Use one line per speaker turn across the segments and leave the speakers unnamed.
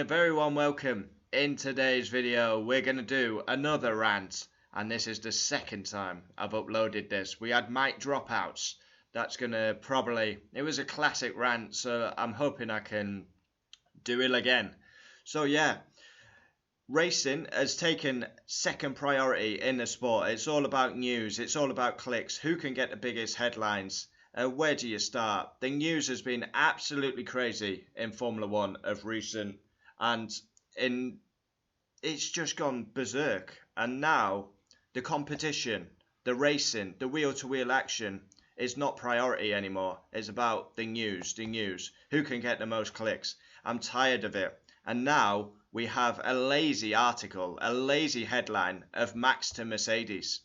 a very warm welcome. In today's video, we're going to do another rant, and this is the second time I've uploaded this. We had mic dropouts. That's going to it was a classic rant, so I'm hoping I can do it again. So yeah, racing has taken second priority in the sport. It's all about news, it's all about clicks, who can get the biggest headlines. Where do you start? The news has been absolutely crazy in Formula One of recent, and it's just gone berserk. And now the competition, the racing, the wheel-to-wheel action is not priority anymore. It's about the news, who can get the most clicks. I'm tired of it. And now we have a lazy article, a lazy headline of Max to Mercedes.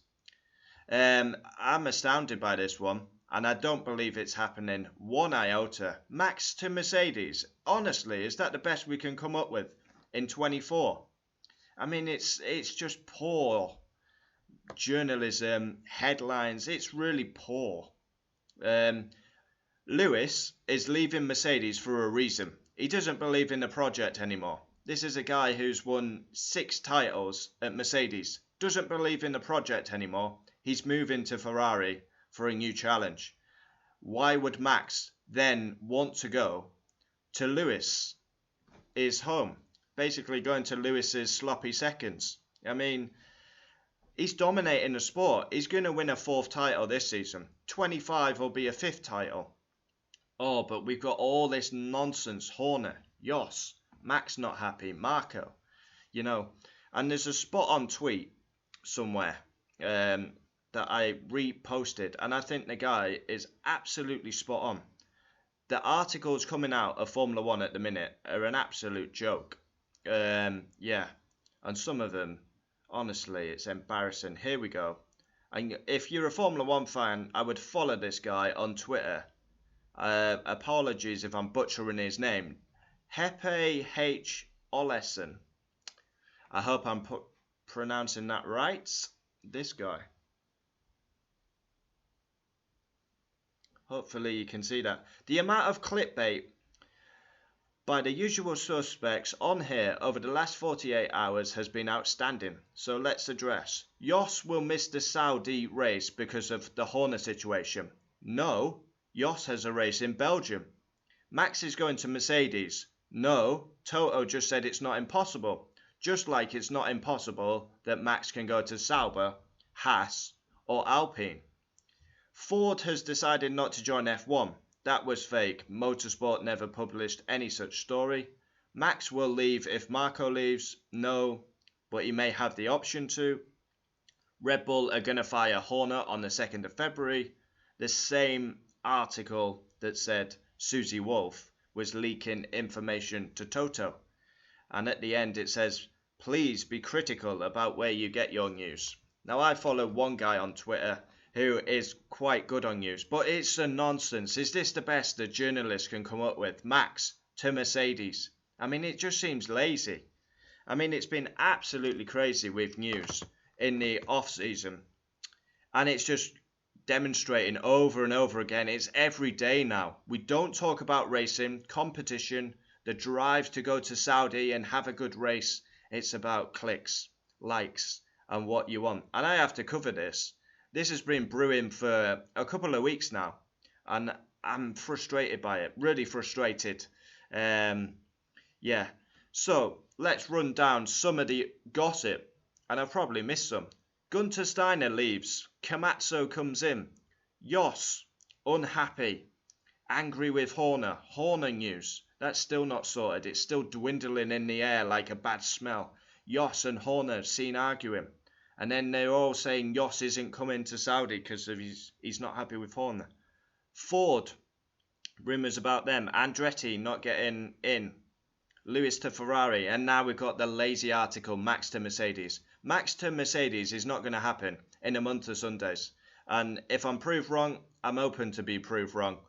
I'm astounded by this one. And I don't believe it's happening one iota. Max to Mercedes. Honestly, is that the best we can come up with in 24? I mean, it's just poor journalism, headlines. It's really poor. Lewis is leaving Mercedes for a reason. He doesn't believe in the project anymore. This is a guy who's won 6 titles at Mercedes. Doesn't believe in the project anymore. He's moving to Ferrari for a new challenge. Why would Max then want to go to Lewis' home? Basically going to Lewis's sloppy seconds. I mean, he's dominating the sport. He's going to win a 4th title this season. 25 will be a 5th title. Oh, but we've got all this nonsense. Horner, Jos, Max not happy, Marco. And there's a spot on tweet somewhere that I reposted, and I think the guy is absolutely spot on. The articles coming out of Formula One at the minute are an absolute joke. Yeah, and some of them, honestly, it's embarrassing. Here we go. And if you're a Formula One fan, I would follow this guy on Twitter. Apologies if I'm butchering his name. Hepe H. Olesen. I hope I'm pronouncing that right. This guy. Hopefully you can see that. The amount of clickbait by the usual suspects on here over the last 48 hours has been outstanding. So let's address. Jos will miss the Saudi race because of the Horner situation. No, Jos has a race in Belgium. Max is going to Mercedes. No, Toto just said it's not impossible. Just like it's not impossible that Max can go to Sauber, Haas or Alpine. Ford has decided not to join F1. That was fake. Motorsport never published any such story. Max will leave if Marco leaves. No, but he may have the option to. Red Bull are going to fire Horner on the 2nd of February. The same article that said Susie Wolff was leaking information to Toto. And at the end it says, please be critical about where you get your news. Now I follow one guy on Twitter who is quite good on news, but it's a nonsense. Is this the best the journalists can come up with? Max to Mercedes. I mean, it just seems lazy. I mean, it's been absolutely crazy with news in the off-season, and it's just demonstrating over and over again. It's every day now. We don't talk about racing, competition, the drive to go to Saudi and have a good race. It's about clicks, likes, and what you want. And I have to cover this. This has been brewing for a couple of weeks now, and I'm frustrated by it, really frustrated. Yeah, so let's run down some of the gossip, and I've probably missed some. Gunter Steiner leaves, Komatsu comes in, Jos, unhappy, angry with Horner news, that's still not sorted, it's still dwindling in the air like a bad smell. Jos and Horner seen arguing. And then they're all saying Jos isn't coming to Saudi because he's not happy with Horner. Ford, rumours about them. Andretti not getting in. Lewis to Ferrari. And now we've got the lazy article, Max to Mercedes. Max to Mercedes is not going to happen in a month of Sundays. And if I'm proved wrong, I'm open to be proved wrong.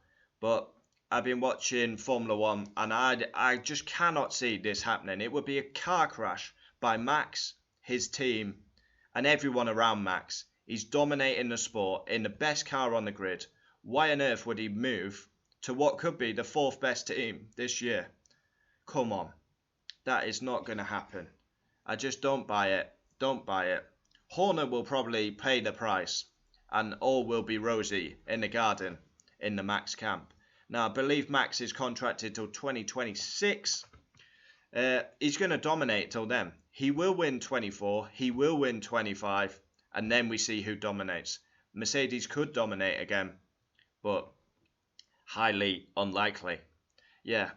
But I've been watching Formula One and I just cannot see this happening. It would be a car crash by Max, his team, and everyone around Max. He's dominating the sport in the best car on the grid. Why on earth would he move to what could be the 4th best team this year? Come on. That is not going to happen. I just don't buy it. Don't buy it. Horner will probably pay the price, and all will be rosy in the garden in the Max camp. Now, I believe Max is contracted till 2026. He's going to dominate till then. He will win 24, he will win 25, and then we see who dominates. Mercedes could dominate again, but highly unlikely. Yeah,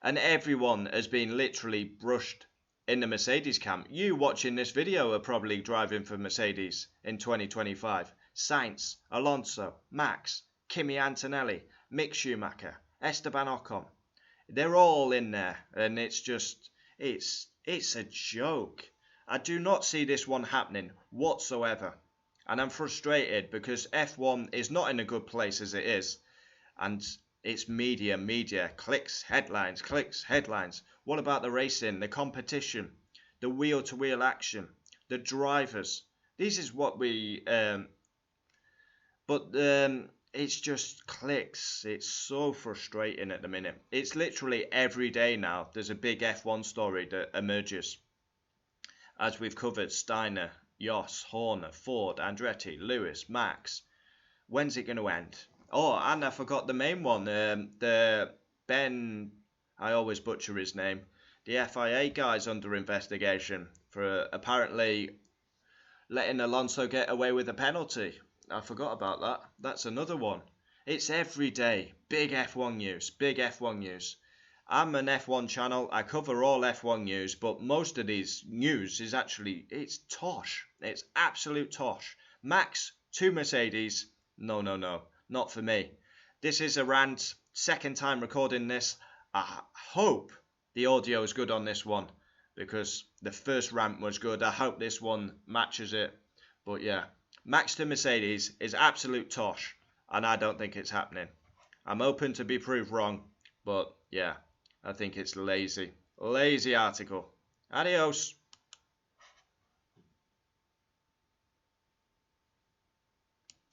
and everyone has been literally brushed in the Mercedes camp. You watching this video are probably driving for Mercedes in 2025. Sainz, Alonso, Max, Kimi Antonelli, Mick Schumacher, Esteban Ocon. They're all in there, and it's a joke. I do not see this one happening whatsoever, and I'm frustrated because F1 is not in a good place as it is, and it's media, clicks, headlines. What about the racing, the competition, the wheel-to-wheel action, the drivers? This is what we, it's just clicks. It's so frustrating at the minute. It's literally every day now there's a big F1 story that emerges. As we've covered, Steiner, Joss, Horner, Ford, Andretti, Lewis, Max. When's it going to end? Oh, and I forgot the main one. The Ben, I always butcher his name. The FIA guy's under investigation for apparently letting Alonso get away with a penalty. I forgot about that. That's another one. It's every day. Big F1 news. I'm an F1 channel. I cover all F1 news, but most of these news is actually, it's Tosh. It's absolute Tosh. Max to Mercedes. No. Not for me. This is a rant. Second time recording this. I hope the audio is good on this one, because the first rant was good. I hope this one matches it. But yeah, Max to Mercedes is absolute Tosh, and I don't think it's happening. I'm open to be proved wrong, but yeah, I think it's lazy. Lazy article. Adios.